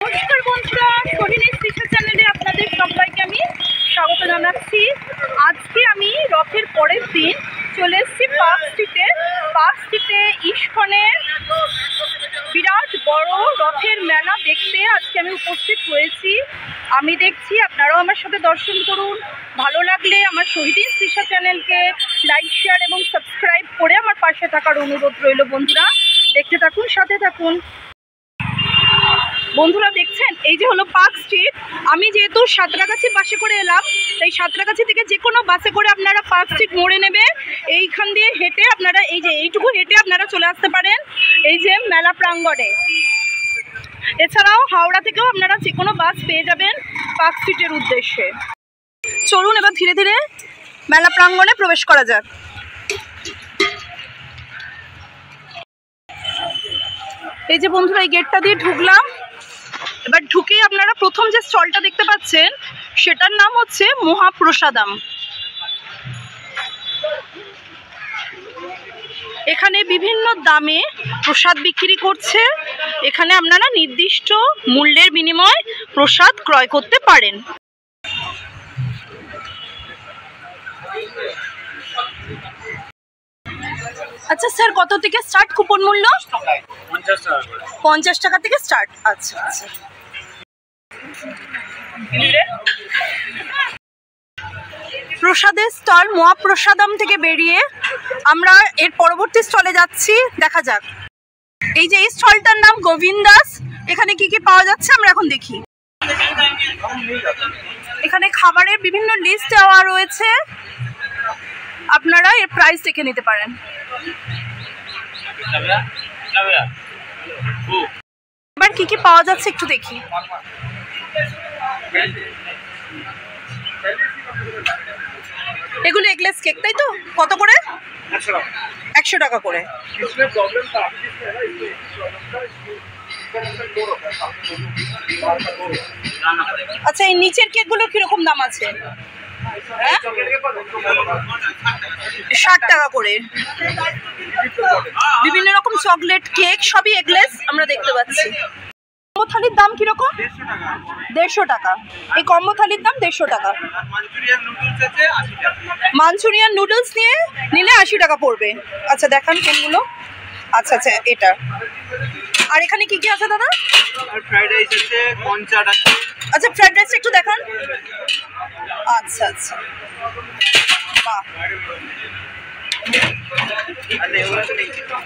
নমস্কার বন্ধুরা, সোহিনী তৃষা চ্যানেলে আপনাদের সবাইকে আমি স্বাগত জানাচ্ছি। আজকে আমি রথের পরের দিন চলে এসেছি পার্ক স্ট্রিটে ইস্কনের বিরাট বড় রথের মেলা দেখতে আজকে আমি উপস্থিত হয়েছি। আমি দেখছি আপনারাও আমার সাথে দর্শন করুন। ভালো লাগলে আমার সোহিনী তৃষা চ্যানেলকে লাইক, শেয়ার এবং সাবস্ক্রাইব করে আমার পাশে থাকার অনুরোধ রইল। বন্ধুরা দেখতে থাকুন, সাথে থাকুন। বন্ধুরা দেখছেন, এই যে হলো পার্ক স্ট্রিট। আমি যেহেতু সাঁতরাগাছি বাসে করে এলাম, তাই সাঁতরাগাছি থেকে যে কোনো বাসে করে আপনারা পার্ক স্ট্রিট মোড়ে নেবে। এইখান দিয়ে হেঁটে আপনারা এইটুকু হেঁটে আপনারা চলে আসতে পারেন এই যে মেলা প্রাঙ্গণে। এছাড়াও হাওড়া থেকেও আপনারা যে কোনো বাস পেয়ে যাবেন পার্ক স্ট্রিটের উদ্দেশ্যে। চলুন এবার ধীরে ধীরে মেলা প্রাঙ্গণে প্রবেশ করা যাক। এই যে বন্ধুরা, এই গেটটা দিয়ে ঢুকলাম। এবার ঢুকেই আপনারা প্রথম যে স্টলটা দেখতে পাচ্ছেন সেটার নাম হচ্ছে মহাপ্রসাদম। এখানে বিভিন্ন দামে প্রসাদ বিক্রি করছে। এখানে আপনারা নির্দিষ্ট মূল্যের বিনিময়ে প্রসাদ ক্রয় করতে পারেন। আচ্ছা স্যার, কত থেকে স্টার্ট কুপন মূল্য? 50 টাকা থেকে স্টার্ট। আচ্ছা আচ্ছা। প্রসাদের স্টল মহাপ্রসাদম থেকে বেরিয়ে আমরা এর পরবর্তী স্টলে যাচ্ছি। দেখা যাক। এই যে এই স্টলটার নাম গোবিন্দাস। এখানে কি কি পাওয়া যাচ্ছে আমরা এখন দেখি। এখানে খাবারের বিভিন্ন লিস্ট দেওয়া রয়েছে, আপনারা এর প্রাইস দেখে নিতে পারেন। এবার কি কি পাওয়া যাচ্ছে একটু দেখি। এগুলো এগলেস কেক, তাই তো? কত করে? 100 টাকা করে। আচ্ছা, এই নিচের কেকগুলোর কিরকম দাম আছে? 60 টাকা করে। বিভিন্ন রকম চকলেট কেক, সবই এগলেস আমরা দেখতে পাচ্ছি। কম্বো থালির দাম কিরকম? 150 টাকা। এই কম্বো থালির দাম 150 টাকা। মাঞ্চুরিয়ান নুডলস নিলে 80 টাকা পড়বে। আচ্ছা দেখান কোনগুলো। আচ্ছা আচ্ছা, এটা। আর এখানে কি কি আছে দাদা? ফ্রাইড রাইস আছে, কনচাট আছে। আচ্ছা, ফ্রাইড রাইস একটু দেখান। আচ্ছা আচ্ছা, বাহ।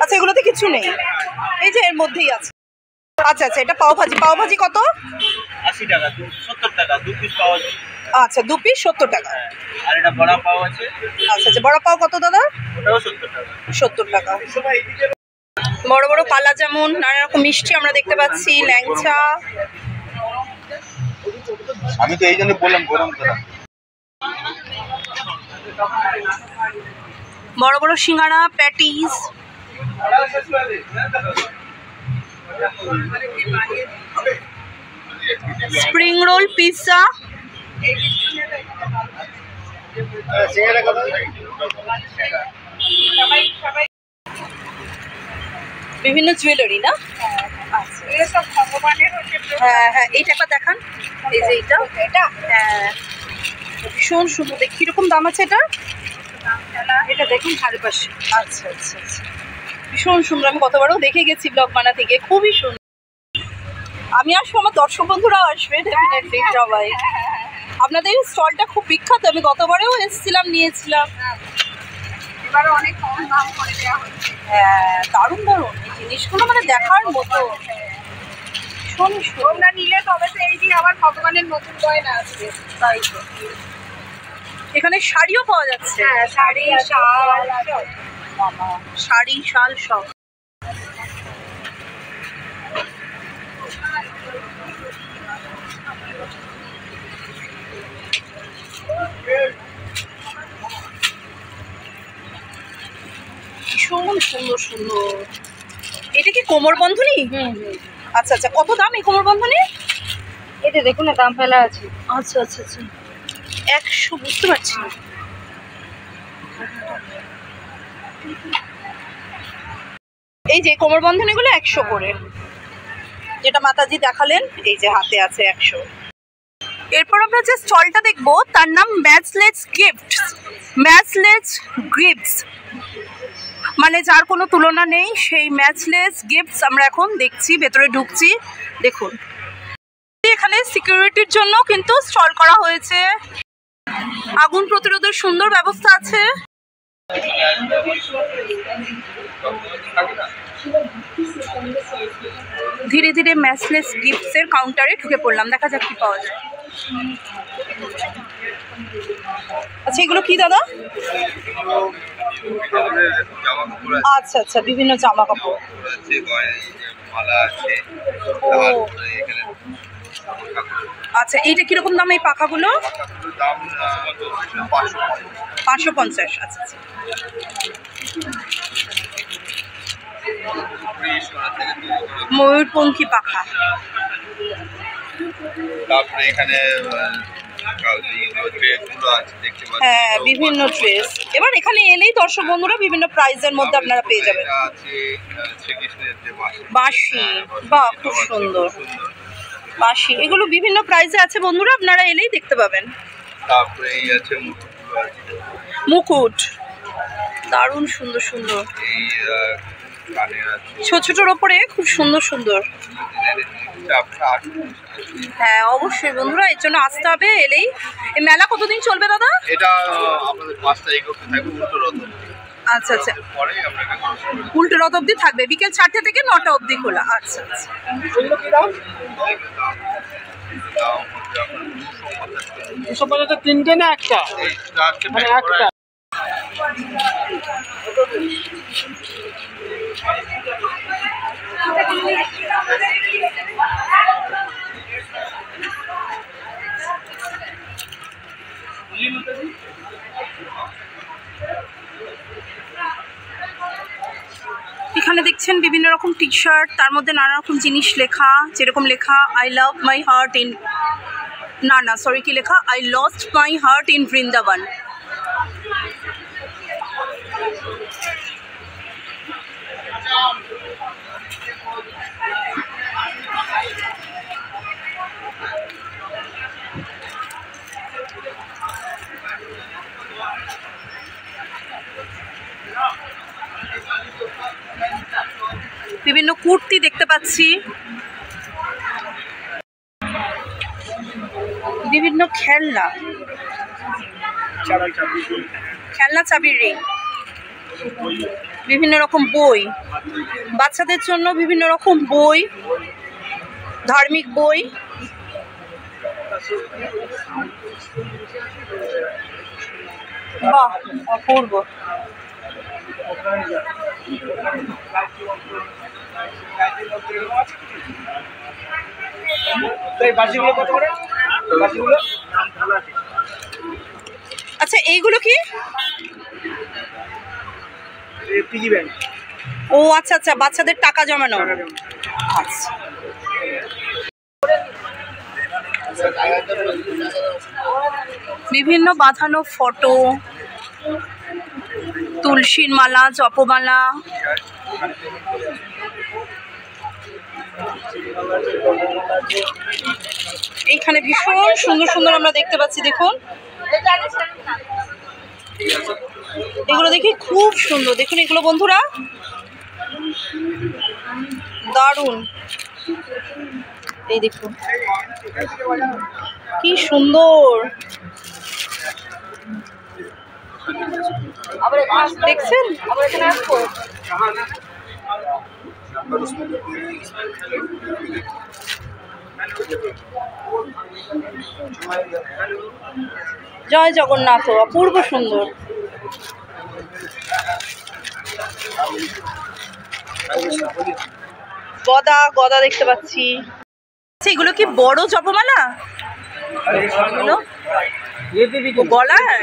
আচ্ছা, এগুলোতে কিছু নেই, এই যে এর মধ্যেই আছে। আচ্ছা আচ্ছা, এটা পাওভাজি। পাওভাজি কত? 80 টাকা। 70 টাকা 2 পিস পাওয়া যায়। আচ্ছা, 2 পিস 70 টাকা। আর এটা বড়া পাও আছে। আচ্ছা আচ্ছা, বড়া পাও কত দাদা? ওটাও 70 টাকা। 70 টাকা। বড় বড় কালা জামুন, নানা রকম মিষ্টি আমরা দেখতে পাচ্ছি, ল্যাংচা। আমি তো এই জন্য বললাম গরম করা। বড় বড় সিঙ্গাড়া, প্যাটিস, স্প্রিং রোল, পিৎজা। বিভিন্ন জুয়েলারি না? হ্যাঁ হ্যাঁ, এইটা একবার দেখান। এই যে এটা, হ্যাঁ ভীষণ সুন্দর। দেখ কিরকম দাম আছে এটা? এটা দেখুন 5.5। আচ্ছা আচ্ছা আচ্ছা, ভীষণ সুন্দর। আমি কতবারও দেখে গেছি ব্লগ বানাতে গিয়ে, খুবই সুন্দর। আমি আসবো, আমার দর্শক বন্ধুরাও আসবে ডেফিনেটলি সবাই। আপনাদের স্টলটা খুব বিখ্যাত, আমি গতবারেও এসেছিলাম, নিয়েছিলাম। এবারে অনেক কম দাম করে দেওয়া হচ্ছে। হ্যাঁ, দারুণ দারুণ এই জিনিসগুলো, মানে দেখার মতো। তোমরা নিলে তবে তো এই যে আবার ভগবানের নতুন গয়না আসবে, তাই তো। এখানে শাড়িও পাওয়া যাচ্ছে। হ্যাঁ, শাড়ি, শাল, মামা শাড়ি, শাল সব। ভীষণ সুন্দর সুন্দর। এটা কি কোমর বন্ধনী? আচ্ছা আচ্ছা, কত দাম এই কোমর বন্ধনী? এটা দেখুন না, দাম ফেলা আছে। আচ্ছা আচ্ছা আচ্ছা, 100। বুঝতে পারছি না। এই যে কোমর বন্ধনীগুলো 100 করে। যেটা মাতাজি দেখালেন, এই যে হাতে আছে 100। এরপর আমরা যে স্টলটা দেখবো তার নাম ম্যাচলেস গিফটস। ম্যাচলেস গিফটস মানে যার কোনো তুলনা নেই, সেই ম্যাচলেস গিফটস আমরা এখন দেখছি, ভেতরে ঢুকছি। দেখুন এখানে সিকিউরিটির জন্য কিন্তু স্টল করা হয়েছে, আগুন প্রতিরোধের সুন্দর ব্যবস্থা আছে। ধীরে ধীরে ম্যাচলেস গিফটসের কাউন্টারে ঢুকে পড়লাম, দেখা যাক কি পাওয়া যায়। আচ্ছা এগুলো কি দাদা? আচ্ছা আচ্ছা, বিভিন্ন জামা কাপড়। আচ্ছা এইটা কিরকম দাম এই পাখাগুলো? 550। আচ্ছা আচ্ছা। ময়ূরপঙ্খী পাখা। তারপরে এখানে হ্যাঁ বিভিন্ন ড্রেস। এবার এখানে এলেই দর্শক বন্ধুরা বিভিন্ন প্রাইজের মধ্যে আপনারা পেয়ে যাবেন। বাঁশি, বাহ খুব সুন্দর বাঁশি, এগুলো বিভিন্ন প্রাইজে আছে বন্ধুরা, আপনারা এলেই দেখতে পাবেন। তারপরে এই আছে মুকুট, দারুণ সুন্দর সুন্দর, এই ছোট ছোটোর ওপরে খুব সুন্দর সুন্দর। হ্যাঁ অবশ্যই বন্ধুরা, এর জন্য আসতে হবে এলেই। এই মেলা কতদিন চলবে দাদা? এটা আমাদের 5 তারিখ অবধি থাকবে, উল্টো রথ। আচ্ছা আচ্ছা, পরে আপনাকে উল্টো রথ অবধি থাকবে, বিকেল 4টে থেকে 9টা অবধি খোলা। আচ্ছা আচ্ছা। তিনটে না একটা? একটা। এখানে দেখছেন বিভিন্ন রকম টি শার্ট, তার মধ্যে নানা রকম জিনিস লেখা, যেরকম লেখা I love my heart in, না সরি কি লেখা, I lost my heart in Vrindavan. বিভিন্ন কুর্তি দেখতে পাচ্ছি, বিভিন্ন খেলনা, খেলনা চাবির রিং, বিভিন্ন রকম বই, বাচ্চাদের জন্য বিভিন্ন রকম বই, ধার্মিক বই, বাহ অপূর্ব। আচ্ছা এইগুলো কি? ও আচ্ছা আচ্ছা, বাচ্চাদের টাকা জমানো। আচ্ছা বিভিন্ন বাঁধানো ফটো, তুলসীর মালা, জপমালা, এইখানে ভীষণ সুন্দর সুন্দর আমরা দেখতে পাচ্ছি। দেখুন এগুলো দেখি খুব সুন্দর, দেখুন এগুলো বন্ধুরা দারুণ। এই দেখুন কি সুন্দর, দেখছেন? জয় জগন্নাথ, অপূর্ব সুন্দর। গদা, গদা দেখতে পাচ্ছি। এগুলো কি বড় জপমালা? গলার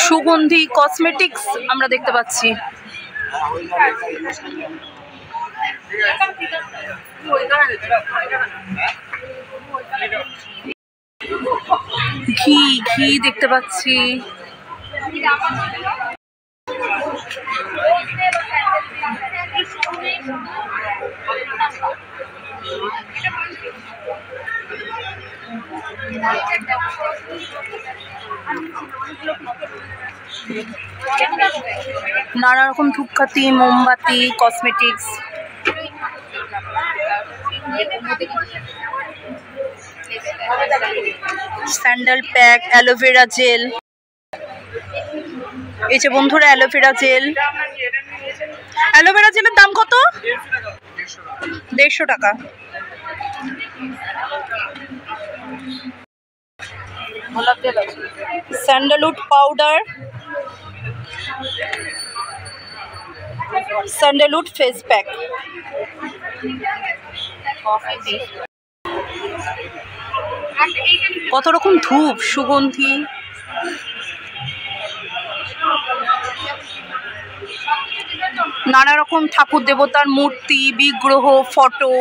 সুগন্ধি কসমেটিক্স আমরা দেখতে পাচ্ছি। ঘি ঘি দেখতে পাচ্ছি। নানা রকম ধূপকাঠি, মোমবাতি, cosmetics. Sandal pack, aloe vera gel. এই যে বন্ধুরা অ্যালোভেরা জেল। অ্যালোভেরা জেলের দাম কত? 150 টাকা। Sandalwood powder, sandalwood face pack. কত রকম ধূপ, সুগন্ধি। নানা রকম ঠাকুর দেবতার মূর্তি, বিগ্রহ, ফটো,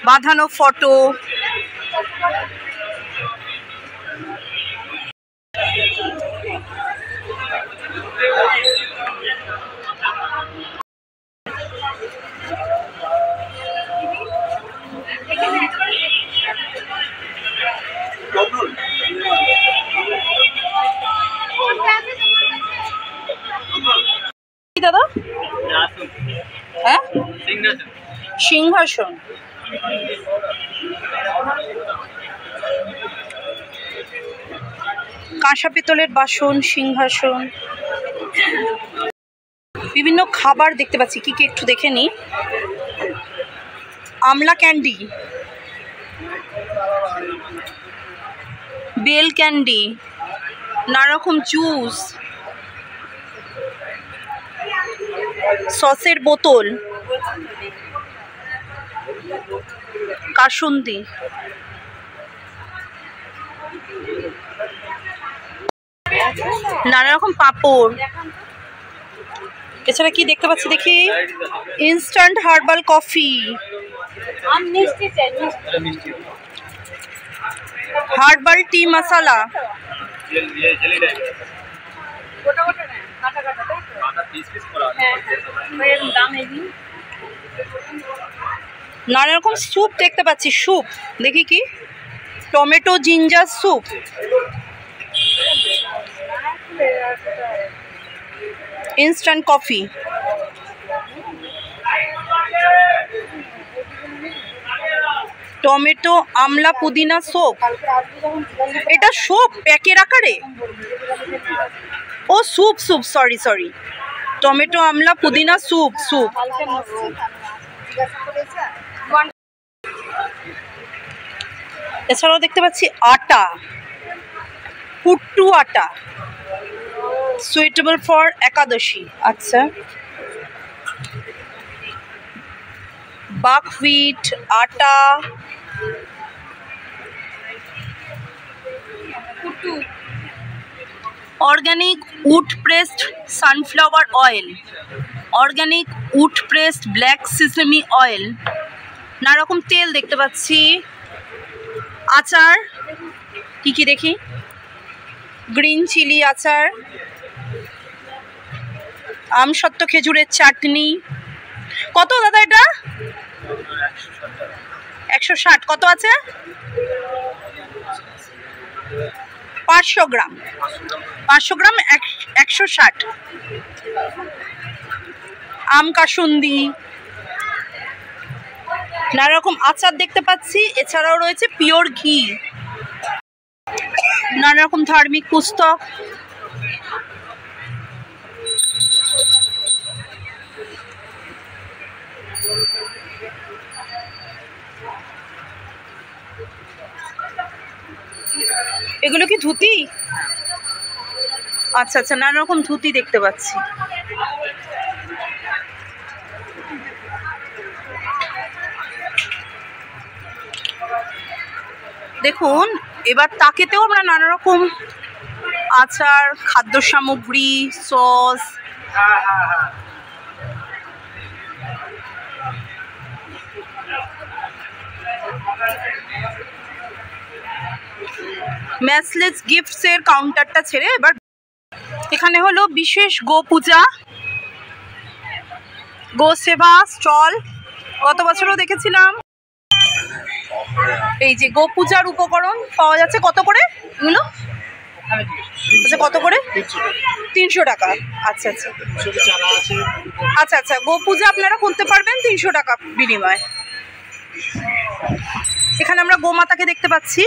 বাঁধানো ফটো। দাদা হ্যাঁ, সিংহাসন। কাঁসা পিতলের বাসন, সিংহাসন। বিভিন্ন খাবার দেখতে পাচ্ছি, কি কি একটু দেখে নিই। আমলা ক্যান্ডি, বেল ক্যান্ডি, নানা রকম জুস, সসের বোতল, কাসুন্দি। নানা রকম পাঁপড়। এছাড়া কি দেখতে পাচ্ছি দেখি, instant herbal coffee, herbal tea মশলা, নানা রকম স্যুপ দেখতে পাচ্ছি। স্যুপ দেখি কি, tomato ginger soup, instant coffee, tomato আমলা পুদিনা সোপ। এটা সোপ প্যাকের আকারে? ও soup, soup, sorry sorry, tomato আমলা পুদিনা স্যুপ, স্যুপ। এছাড়াও দেখতে পাচ্ছি আটা, পুট্টু আটা, সুইটেবল ফর একাদশী। আচ্ছা, buckwheat atta, organic wood pressed sunflower oil, organic wood pressed black sesame oil. নানা রকম তেল দেখতে পাচ্ছি। আচার কি কি দেখি, গ্রিন চিলি আচার, আমসত্ত্ব খেজুরের চাটনি। কত দাদা এটা? 160। কত আছে? 500 গ্রাম। 500 গ্রাম 160। আম কাসুন্দি, নানা রকম আচার দেখতে পাচ্ছি। এছাড়াও রয়েছে পিওর ঘি, নানা রকম ধার্মিক পুস্তক। এগুলো কি ধুতি? আচ্ছা আচ্ছা, নানা রকম ধুতি দেখতে পাচ্ছি। দেখুন, এবার তাকেতেও আমরা নানা রকম আচার, খাদ্য সামগ্রী, সস। ম্যাসলেস গিফটসের কাউন্টারটা ছেড়ে এবার এখানে হলো বিশেষ গো পূজা, গো সেবা স্টল, গত বছরও দেখেছিলাম। এই যে গো পূজার উপকরণ পাওয়া যাচ্ছে, কত করে এগুলো? আচ্ছা, কত করে? 300 টাকা। আচ্ছা আচ্ছা আচ্ছা আচ্ছা, গো পূজা আপনারা করতে পারবেন 300 টাকা বিনিময়ে। এখানে আমরা গোমাতাকে দেখতে পাচ্ছি।